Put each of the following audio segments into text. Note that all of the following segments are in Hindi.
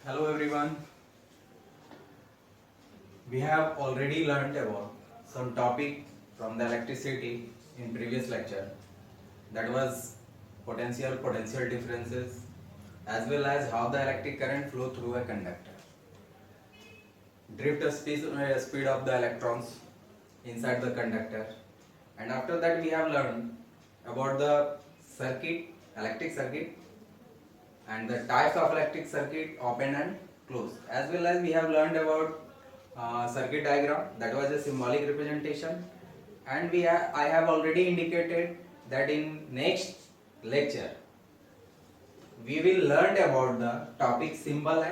Hello everyone. We have already learnt about some topic from the electricity in previous lecture. That was potential differences as well as how the electric current flow through a conductor. Drift speed of the electrons inside the conductor. And after that we have learned about the electric circuit and the types of electric circuit open and closed, as well as we have learned about circuit diagram, that was a symbolic representation. And I have already indicated that in next lecture we will learn about the topic symbol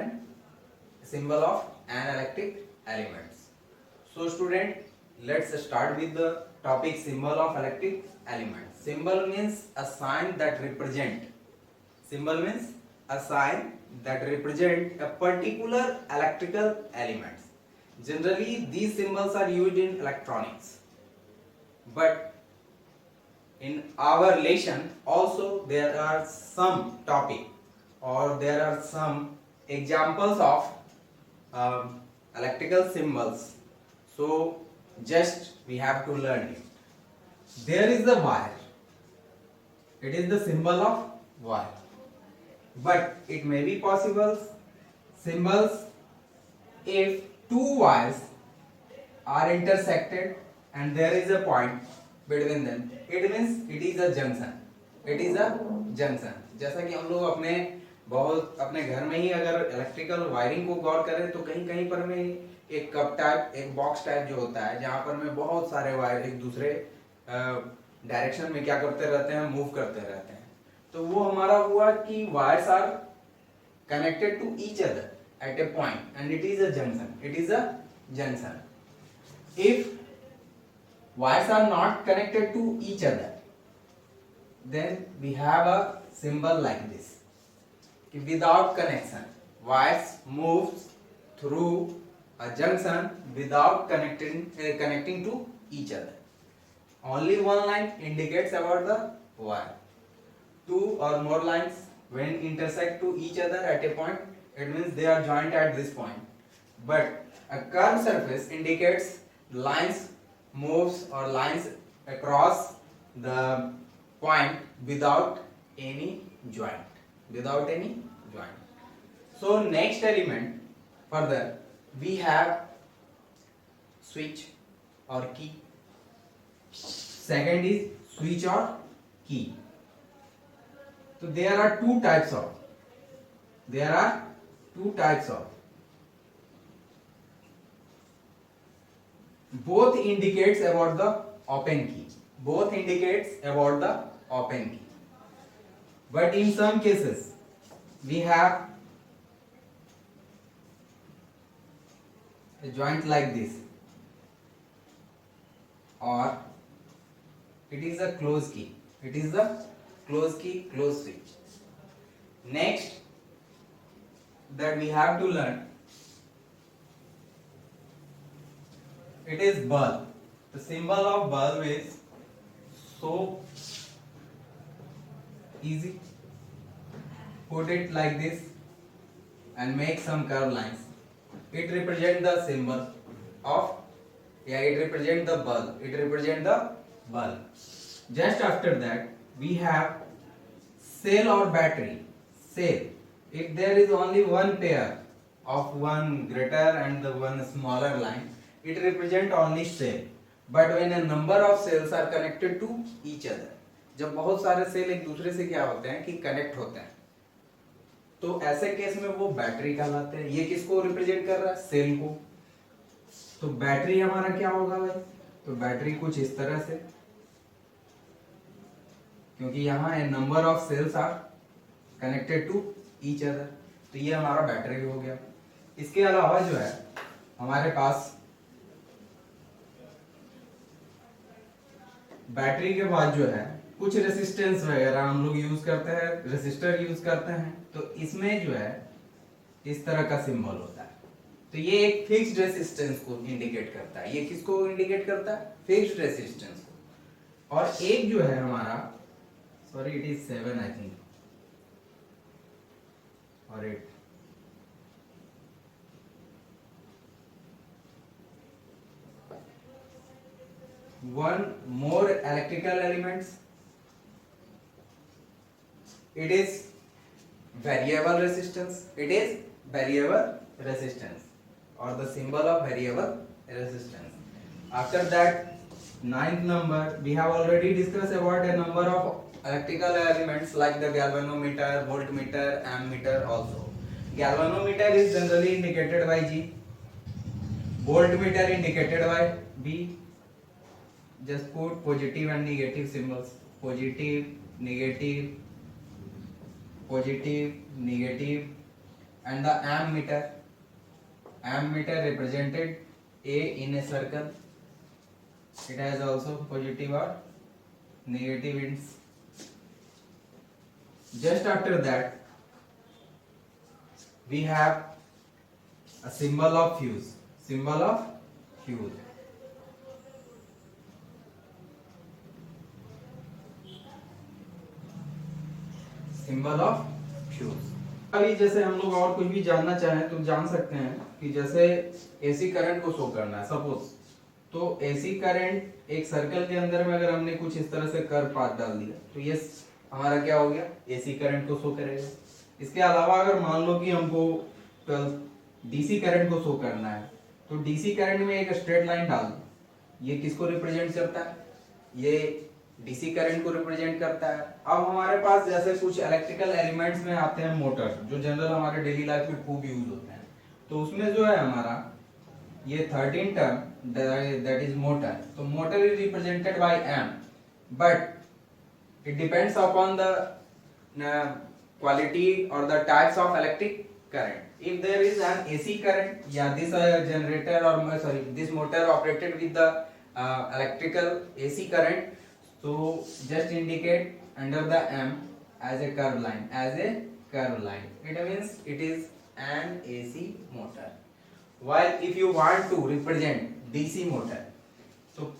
of an electric elements. So student, let's start with the topic symbol of electric elements. Symbol means a sign that represent a particular electrical element. Generally, these symbols are used in electronics, but in our lesson also there are some topic or there are some examples of electrical symbols. So just we have to learn it. There is the wire. It is the symbol of wire. But it may be possible symbols if two wires are intersected and there is a point between them. It means it is a junction. It is a junction. जैसा कि हम लोग अपने घर में ही अगर इलेक्ट्रिकल वायरिंग को गौर करें तो कहीं कहीं पर में एक कप टाइप, एक बॉक्स टाइप जो होता है, जहाँ पर में बहुत सारे वायर एक दूसरे डायरेक्शन में क्या करते रहते हैं, मूव करते रहते हैं. तो वो हमारा हुआ कि wires are connected to each other at a point and it is a junction. If wires are not connected to each other, then we have a symbol like this. Without connection, wires moves through a junction without connecting to each other. Only one line indicates about the wire. Two or more lines when intersect to each other at a point, it means they are joined at this point. But a curved surface indicates lines moves or lines across the point without any joint. So next element further we have switch or key. Second is switch or key. So there are two types of both indicates about the open key. But in some cases we have a joint like this, or it is a closed key. Closed switch. Next that we have to learn, it is bulb. The symbol of bulb is so easy. Put it like this and make some curved lines. It represents the symbol of, it represents the bulb. Just after that we have cell or battery. Cell, if there is only one pair of one greater and the one smaller line, it represents only cell. But when a number of cells are connected to each other, जब बहुत सारे सेल एक दूसरे से क्या होते हैं कि कनेक्ट होते हैं, तो ऐसे केस में वो बैटरी कहलाते हैं. ये किसको रिप्रेजेंट कर रहा है? सेल को. तो बैटरी हमारा क्या होगा भाई? तो बैटरी कुछ इस तरह से, क्योंकि यहाँ a number of cells are connected to each other, तो ये हमारा बैटरी हो गया. इसके अलावा जो है हमारे पास बैटरी के बाद जो है कुछ रेसिस्टेंस वगैरह हम लोग यूज करते हैं, रेसिस्टर यूज करते हैं. तो इसमें जो है इस तरह का सिंबल होता है. तो ये एक फिक्स्ड रेसिस्टेंस को इंडिकेट करता है. ये किसको इंडिकेट करता है? फिक्स्ड रेसिस्टेंस को. और एक जो है हमारा, sorry it is 7 I think और 8, one more electrical elements. It is variable resistance. It is variable resistance, or the symbol of variable resistance. After that, ninth number, we have already discussed about a number of electrical elements like the galvanometer, voltmeter, ammeter also. Galvanometer is generally indicated by G. Voltmeter indicated by B. Just put positive and negative symbols. Positive, negative, positive, negative, and the ammeter. Ammeter represented A in a circle. It has also positive or negative ends. Just after that, we have a symbol of fuse. Symbol of fuse. Symbol of fuse. अभी जैसे हम लोग और कुछ भी जानना चाहें तो जान सकते हैं कि जैसे एसी करंट को शो करना है सपोज, तो एसी करंट एक सर्कल के अंदर में अगर हमने कुछ इस तरह से कर्व पाथ डाल दिया तो ये हमारा क्या हो गया, एसी करंट को शो करेगा। इसके अलावा अगर मान लो कि हमको डीसी करंट को शो करना है तो डीसी करंट में एक स्ट्रेट लाइन डाल दो, ये किसको रिप्रेजेंट करता है, ये डीसी करंट को रिप्रेजेंट करता है। अब हमारे पास जैसे कुछ इलेक्ट्रिकल एलिमेंट्स में आते हैं मोटर, जो जनरल हमारे डेली लाइफ में खूब यूज होते हैं, तो उसमें जो है हमारा ये 13 टर्म दैट इज मोटर, तो motor is represented by M, but it depends upon the quality और the types of electric current. If there is an AC current, yeah, this generator or sorry, this motor operated with the electrical AC current, so just indicate under the M as a curve line, as a curve line. It means it is an AC motor. While if you want to represent DC motor, so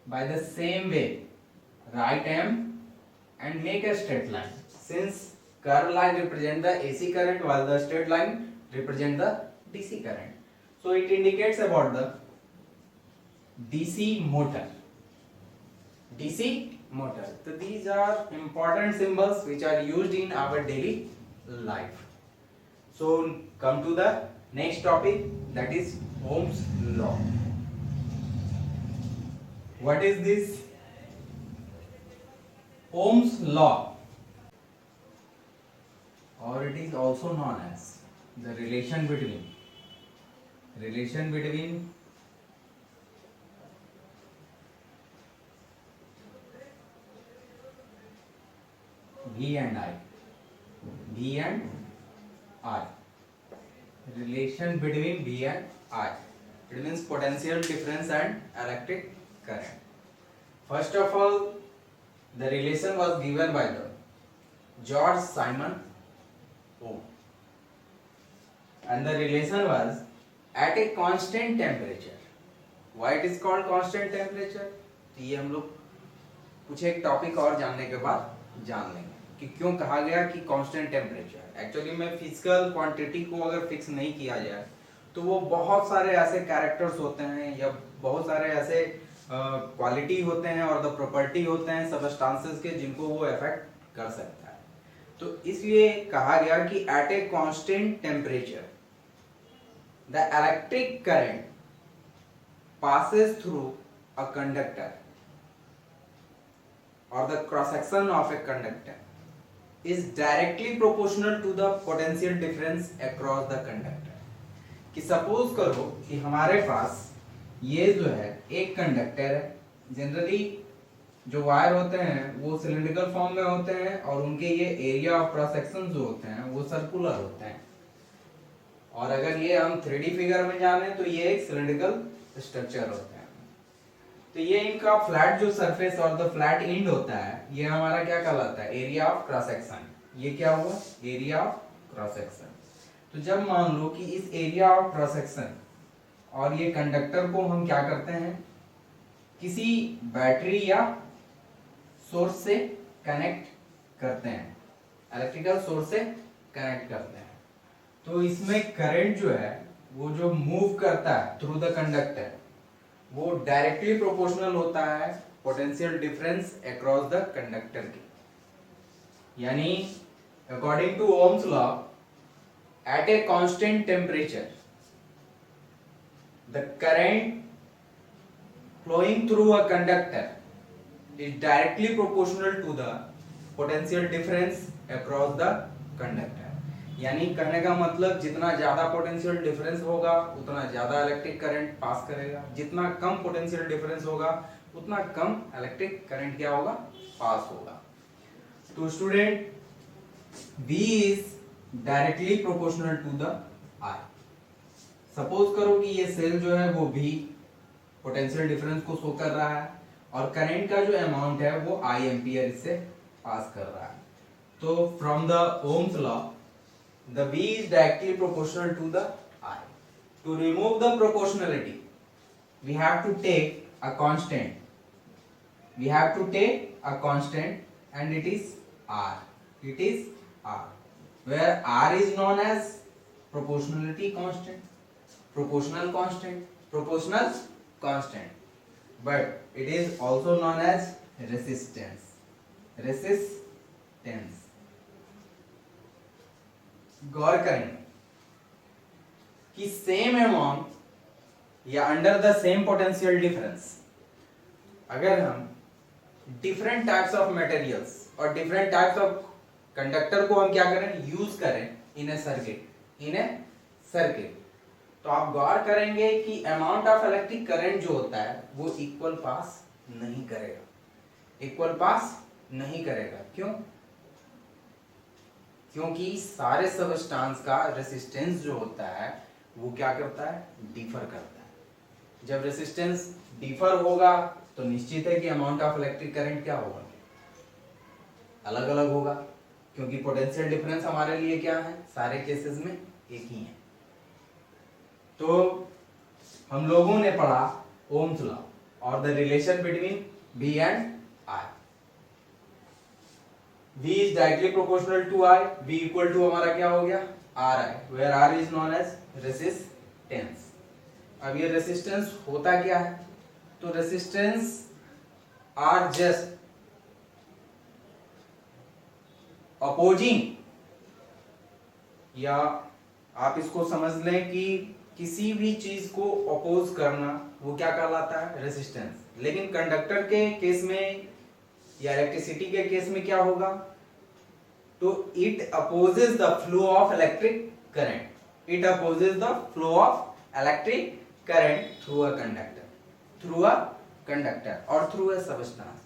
by the same way, write M and make a straight line. Since curve line represent the AC current while the straight line represent the DC current, so it indicates about the DC motor. DC motor. So these are important symbols which are used in our daily life. So come to the next topic, that is Ohm's law. What is this? Ohm's law, or it is also known as the relation between V and I. Relation between V and I. It means potential difference and electric current. First of all, the relation was given by the George Simon Ohm, and the relation was at a constant temperature. Why it is called constant temperature? तो ये हम लोग कुछ एक टॉपिक और जानने के बाद जान लेंगे कि क्यों कहा गया कि कांस्टेंट टेम्परेचर। एक्चुअली में फिजिकल क्वांटिटी को अगर फिक्स नहीं किया जाए तो वो बहुत सारे ऐसे कैरेक्टर्स होते हैं या बहुत सारे ऐसे क्वालिटी होते हैं और द प्रॉपर्टी होते हैं सबस्टांसेस के जिनको वो इफेक्ट कर सकता है। तो इसलिए कहा गया कि at a constant temperature the electric current passes through a conductor or the cross section of a conductor is directly proportional to the potential difference across the conductor. कि सपोज करो कि हमारे पास ये जो है एक कंडक्टर है, जनरली जो वायर होते हैं वो सिलिंड्रिकल फॉर्म में होते हैं और उनके ये एरिया ऑफ क्रॉस सेक्शन जो होते हैं वो सर्कुलर होते हैं, और अगर ये हम 3D फिगर में जाने तो ये एक सिलिंड्रिकल स्ट्रक्चर होता है। तो ये इनका फ्लैट जो सरफेस और द फ्लैट एंड होता है ये हमारा क्या कहलाता है, एरिया ऑफ क्रॉस सेक्शन। ये क्या हुआ, एरिया ऑफ क्रॉस सेक्शन। तो जब मान लो कि इस एरिया ऑफ क्रॉस सेक्शन और ये कंडक्टर को हम क्या करते हैं, किसी बैटरी या सोर्स से कनेक्ट करते हैं, इलेक्ट्रिकल सोर्स से कनेक्ट करते हैं, तो इसमें करंट जो है वो जो मूव करता है थ्रू द कंडक्टर वो डायरेक्टली प्रोपोर्शनल होता है potential difference across the conductor के। यानी according to Ohm's law, at a constant temperature the current flowing through a conductor is directly proportional to the potential difference across the conductor। यानी कहने का मतलब जितना ज्यादा पोटेंशियल डिफरेंस होगा उतना ज्यादा इलेक्ट्रिक करंट पास करेगा, जितना कम पोटेंशियल डिफरेंस होगा उतना कम इलेक्ट्रिक करंट क्या होगा, पास होगा। तो student V is directly proportional to the I। Suppose करो कि ये सेल जो है वो भी पोटेंशियल डिफरेंस को शो कर रहा है और करंट का जो अमाउंट है वो I एम्पियर इससे पास कर रहा है। तो from the Ohm's law the V is directly proportional to the I। To remove the proportionality we have to take a constant, and it is R, where R is known as proportional constant, but it is also known as resistance। गौर करें कि सेम अमाउंट या under the same potential difference अगर हम डिफरेंट टाइप्स ऑफ मटेरियल्स और डिफरेंट टाइप्स ऑफ कंडक्टर को हम क्या करें, यूज करें इन ए सर्किट, तो आप गौर करेंगे कि अमाउंट ऑफ इलेक्ट्रिक करंट जो होता है वो इक्वल पास नहीं करेगा। क्यों? क्योंकि सारे सबस्टांस का रेसिस्टेंस जो होता है वो क्या करता है, डिफर करता है। जब रेसिस्टेंस डिफर होगा तो निश्चित है कि अमाउंट ऑफ इलेक्ट्रिक करंट क्या होगा, अलग अलग होगा, क्योंकि पोटेंशियल डिफरेंस हमारे लिए क्या है, सारे केसेस में एक ही है। तो हम लोगों ने पढ़ा ओम्स लॉ और the relation between V and I। V is directly proportional to I, V equal to हमारा क्या हो गया, Ri, where R is known as resistance। अब ये रेसिस्टेंस होता क्या है, तो रेसिस्टेंस आर जस्ट अपोजिंग, या आप इसको समझ लें कि किसी भी चीज को अपोज करना वो क्या कहलाता है, रेसिस्टेंस। लेकिन कंडक्टर के केस में या इलेक्ट्रिसिटी के केस में क्या होगा, तो it opposes the flow of electric current, through a conductor और थ्रू अ सबस्टेंस।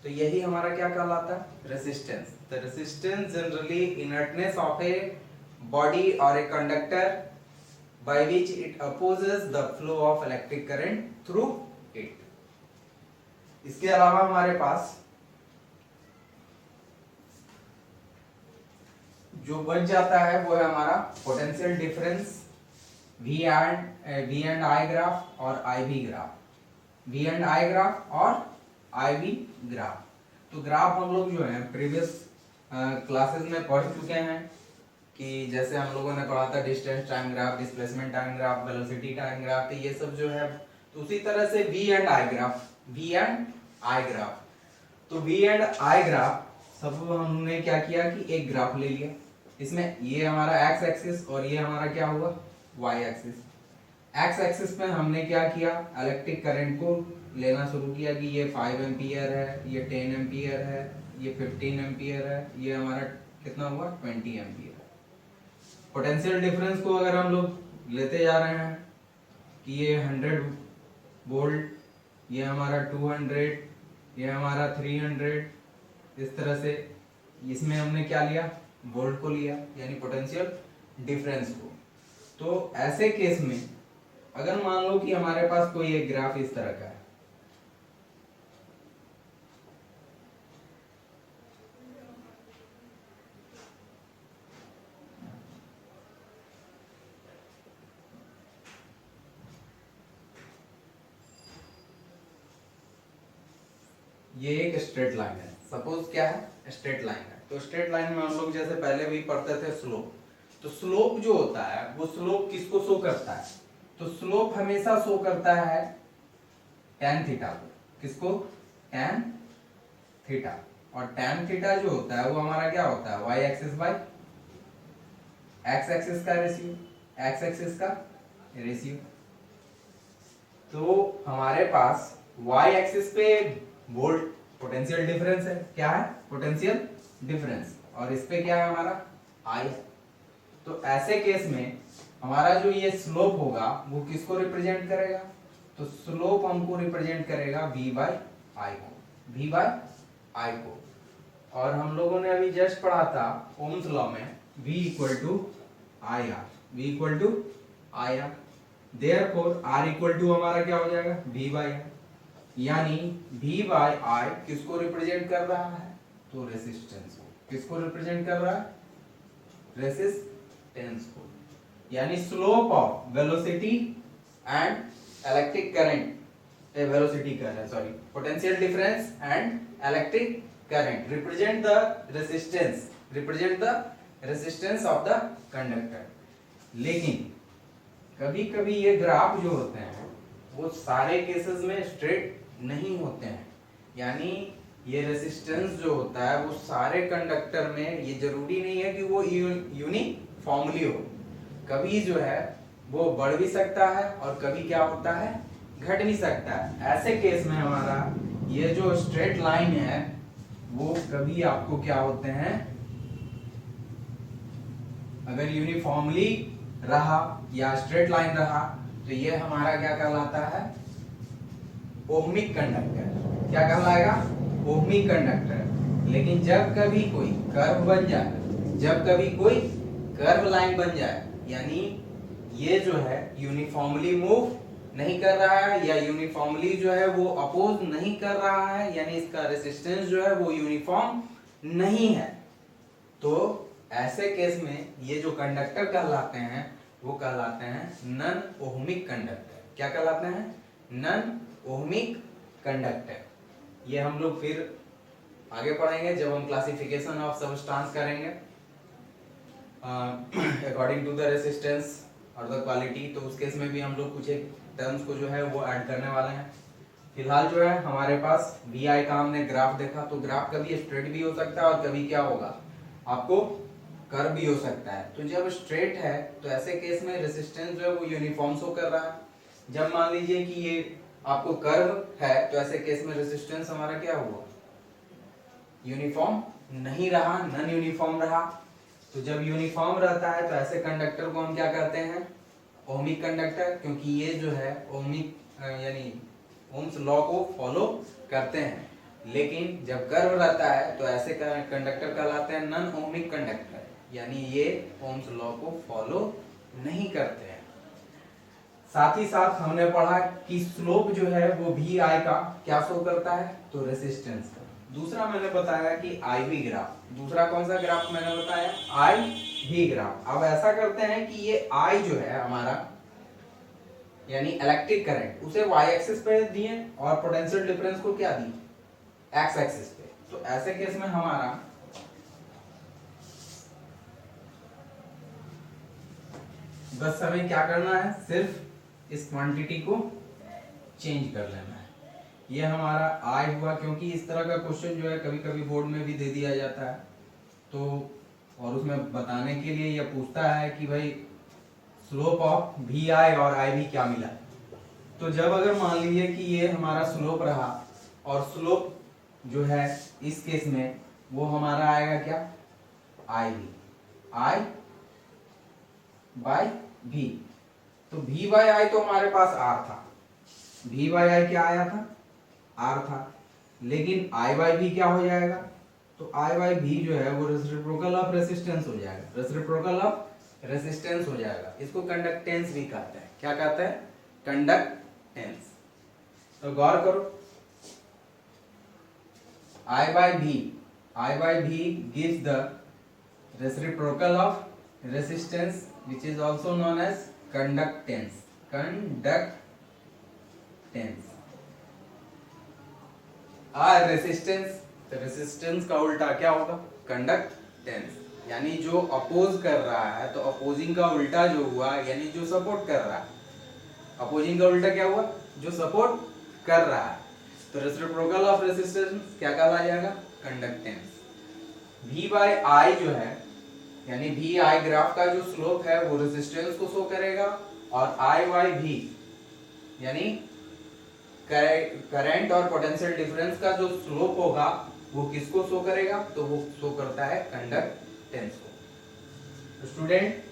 तो यही हमारा क्या कहलाता है, resistance. The resistance generally inertness of a body और a conductor by which it opposes the flow of electric current through it। इसके अलावा हमारे पास जो बच जाता है वो है हमारा potential difference V and I graph और IV ग्राफ। तो ग्राफ हम लोग जो है प्रीवियस क्लासेस में पढ़ चुके हैं कि जैसे हम लोगों ने पढ़ा था distance time graph, displacement time graph, velocity time graph, तो ये सब जो है, तो उसी तरह से V एंड I ग्राफ। तो V एंड I ग्राफ सब हमने क्या किया कि एक ग्राफ ले लिया, इसमें ये हमारा x एक्सिस और ये हमारा क्या हुआ, y एक्सिस। x एक्सिस पे हमने क्या किया, इलेक्ट्रिक करंट को लेना शुरू किया कि ये 5 एम्पियर है, ये 10 एम्पियर है, ये 15 एम्पियर है, ये हमारा कितना हुआ, 20 एम्पियर। पोटेंशियल डिफरेंस को अगर हम लोग लेते जा रहे हैं कि ये 100 वोल्ट, ये हमारा 200, ये हमारा 300, इस तरह से इसमें हमने क्या लिया, वोल्ट को लिया, यानी पोटेंशियल डिफरेंस को। तो ऐसे केस में अगर मान लो कि हमारे पास कोई एक ग्राफ इस तरह का है, ये एक स्ट्रेट लाइन है, सपोज क्या है, स्ट्रेट लाइन है। तो स्ट्रेट लाइन में हम लोग जैसे पहले भी पढ़ते थे स्लोप, तो स्लोप जो होता है वो स्लोप किसको शो करता है, तो स्लोप हमेशा शो करता है tan थीटा को, किसको, tan थीटा। और tan थीटा जो होता है वो हमारा क्या होता है, y axis by x axis का रेशियो, x एक्सिस का रेशियो। तो हमारे पास y एक्सिस पे वोल्ट पोटेंशियल डिफरेंस है, क्या है, पोटेंशियल डिफरेंस, और इस पे क्या है हमारा I। तो ऐसे केस में हमारा जो ये स्लोप होगा वो किसको रिप्रेजेंट करेगा, तो स्लोप हमको रिप्रेजेंट करेगा v बाय आई को, v बाय आई को। और हम लोगों ने अभी जस्ट पढ़ा था ओम्स लॉ में v equal to I R, v equal to I R, therefore r equal to हमारा क्या हो जाएगा, v बाय आर। यानी v बाय आई किसको रिप्रेजेंट कर रहा है, तो रेसिस्टेंस को, किसको रिप्रेजेंट कर रहा है, रेसिस्टेंस को। यानी slope of velocity and electric current, velocity कर रहे हैं sorry, potential difference and electric current represent the resistance, represent the resistance of the conductor. लेकिन कभी कभी ये ग्राफ जो होते हैं वो सारे केसेस में स्ट्रेट नहीं होते हैं। यानी ये रेसिस्टेंस जो होता है वो सारे कंडक्टर में, ये जरूरी नहीं है कि वो यूनिफॉर्मली हो, कभी जो है वो बढ़ भी सकता है और कभी क्या होता है, घट भी सकता है। ऐसे केस में हमारा ये जो स्ट्रेट लाइन है वो कभी आपको क्या होते हैं, अगर यूनिफॉर्मली रहा या स्ट्रेट लाइन रहा तो ये हमारा क्या कहलाता है, ओहमिक कंडक्टर। क्या कहलाएगा, ओहमिक कंडक्टर। लेकिन जब कभी कोई कर्व बन जाए, जब कभी कोई कर्व लाइन बन जाए, यानी ये जो है यूनिफॉर्मली मूव नहीं कर रहा है या यूनिफॉर्मली जो है वो अपोज नहीं कर रहा है, यानी इसका रेसिस्टेंस जो है वो यूनिफॉर्म नहीं है, तो ऐसे केस में ये जो कंडक्टर कहलाते हैं वो कहलाते हैं नन ओहमिक कंडक्टर। क्या कहलाते हैं, नन ओहमिक कंडक्टर। ये हम लोग फिर आगे पढ़ेंगे जब हम क्लासिफिकेशन ऑफ सबस्टेंस करेंगे अकॉर्डिंग टू द रेसिस्टेंस और द क्वालिटी। तो उस केस में भी हम लोग कुछ एक टर्म्स को जो है वो ऐड करने वाले हैं। फिलहाल जो है हमारे पास वी आई का हमने ग्राफ देखा, तो ग्राफ कभी स्ट्रेट भी हो सकता है और कभी क्या होगा, आपको कर्व भी हो सकता है। तो जब स्ट्रेट है तो ऐसे केस में रेसिस्टेंस जो है वो यूनिफॉर्म शो कर रहा है। जब मान लीजिए कि ये आपको कर्व है तो ऐसे केस में रेसिस्टेंस हमारा क्या हुआ, यूनिफॉर्म नहीं रहा, नॉन यूनिफॉर्म रहा। तो जब यूनिफॉर्म रहता है तो ऐसे कंडक्टर को हम क्या कहते हैं, ओहमिक कंडक्टर, क्योंकि ये जो है ओहमिक यानी ओम्स लॉ को फॉलो करते हैं। लेकिन जब कर्व रहता है तो ऐसे कंडक्टर कहलाते हैं नॉन ओहमिक कंडक्टर, यानी ये ओम्स लॉ को फॉलो नहीं करते हैं। साथ ही साथ हमने पढ़ा कि स्लोप जो है वो भी आई का क्या शो करता है, तो रेसिस्टेंस का। दूसरा मैंने बताया कि आई वी ग्राफ। दूसरा कौन सा ग्राफ मैंने बताया, आई वी ग्राफ। अब ऐसा करते हैं कि ये आई जो है हमारा यानी इलेक्ट्रिक करंट, उसे वाई एक्सिस पे दिए और पोटेंशियल डिफरेंस को क्या दिए, एक्स एक्सिस पे। तो ऐसे केस में हमारा बस हमें क्या करना है, सिर्फ इस क्वांटिटी को चेंज कर लेना है। ये हमारा आई हुआ, क्योंकि इस तरह का क्वेश्चन जो है कभी कभी बोर्ड में भी दे दिया जाता है, तो और उसमें बताने के लिए यह पूछता है कि भाई स्लोप ऑफ वी आई और आई वी क्या मिला। तो जब अगर मान लीजिए कि ये हमारा स्लोप रहा और स्लोप जो है इस केस में वो हमारा आएगा क्या, आई वी, आई बाय वी। तो वी बाय आई तो हमारे पास आर था, वी बाय आई क्या आया था, आर था। लेकिन आई बाय वी क्या हो जाएगा, तो आई बाय वी जो है वो रेसिप्रोकल ऑफ रेसिस्टेंस हो जाएगा, रेसिप्रोकल ऑफ रेसिस्टेंस हो जाएगा। इसको कंडक्टेंस भी कहते हैं। क्या कहते हैं, कंडक्टेंस। तो गौर करो, I by V gives the reciprocal of resistance, which is also known as conductance. और रेसिस्टेंस का उल्टा क्या होगा, कंडक्टेंस। यानी जो अपोज कर रहा है तो अपोजिंग का उल्टा जो हुआ यानी जो सपोर्ट कर रहा है, अपोजिंग का उल्टा क्या हुआ, जो सपोर्ट कर रहा है, तो रेसिप्रोकल ऑफ रेजिस्टेंस क्या कहला जाएगा? कंडक्टेंस। V बाय I जो है, यानी V I ग्राफ का जो स्लोप है वो रेजिस्टेंस को शो करेगा, और I बाय V यानी करंट और पोटेंशियल डिफरेंस का जो स्लोप होगा वो किसको शो करेगा? तो वो शो करता है कंडक्टेंस को। Student,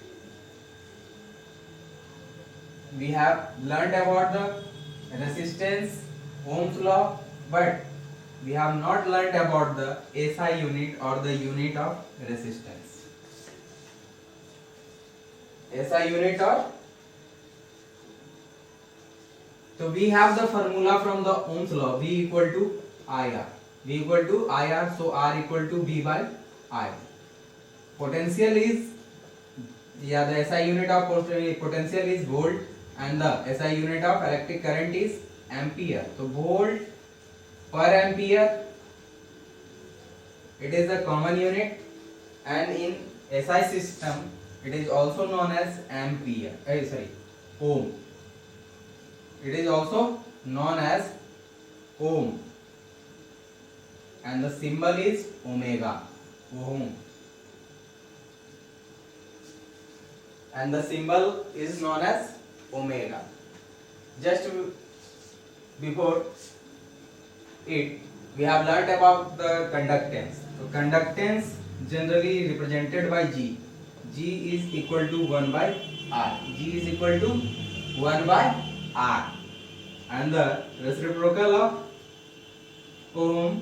we have learned about the resistance, Ohm's law, but we have not learned about the SI unit or the unit of resistance. SI unit or, so we have the formula from the Ohm's law, V equal to IR. V equal to IR, so R equal to V by I. Potential is, yeah, the SI unit of potential is volt, and the SI unit of electric current is ampere. So volt per ampere, it is the common unit, and in SI system it is also known as ampere. Ohm. It is also known as ohm, and the symbol is omega. Ohm. And the symbol is known as omega. Just before it, we have learnt about the conductance. So conductance generally represented by G. G is equal to 1 by R. G is equal to 1 by R. And the reciprocal of ohm,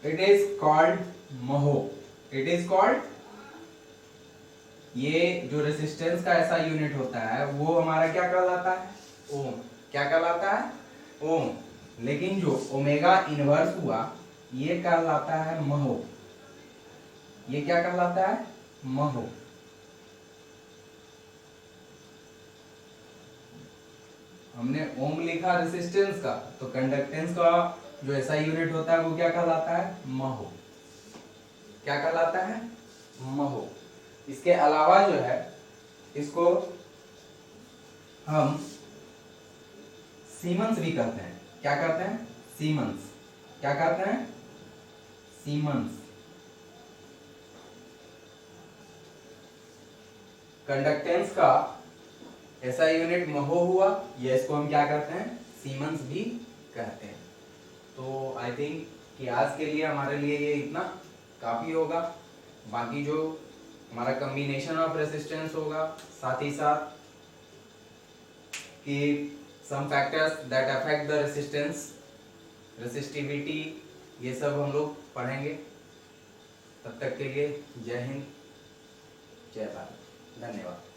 it is called mho. It is called, ये जो रेजिस्टेंस का ऐसा यूनिट होता है वो हमारा क्या कहलाता है? ओम। क्या कहलाता है? ओम। लेकिन जो ओमेगा इनवर्स हुआ ये कहलाता है महो। ये क्या कहलाता है? महो। हमने ओम लिखा रेजिस्टेंस का, तो कंडक्टेंस का जो ऐसा यूनिट होता है वो क्या कहलाता है? महो। क्या कहलाता है? महो। इसके अलावा जो है इसको हम सीमेंस भी कहते हैं। क्या कहते हैं? सीमेंस। क्या कहते हैं? सीमेंस। कंडक्टेंस का ऐसा यूनिट महो हुआ, ये इसको हम क्या कहते हैं? सीमेंस भी कहते हैं। तो आई थिंक कि आज के लिए हमारे लिए ये इतना काफी होगा। बाकी जो हमारा कॉम्बिनेशन ऑफ रेजिस्टेंस होगा, साथ ही साथ कि some factors that affect the resistance, resistivity, ये सब हम लोग पढ़ेंगे। तब तक के लिए जय हिंद, जय भारत, धन्यवाद।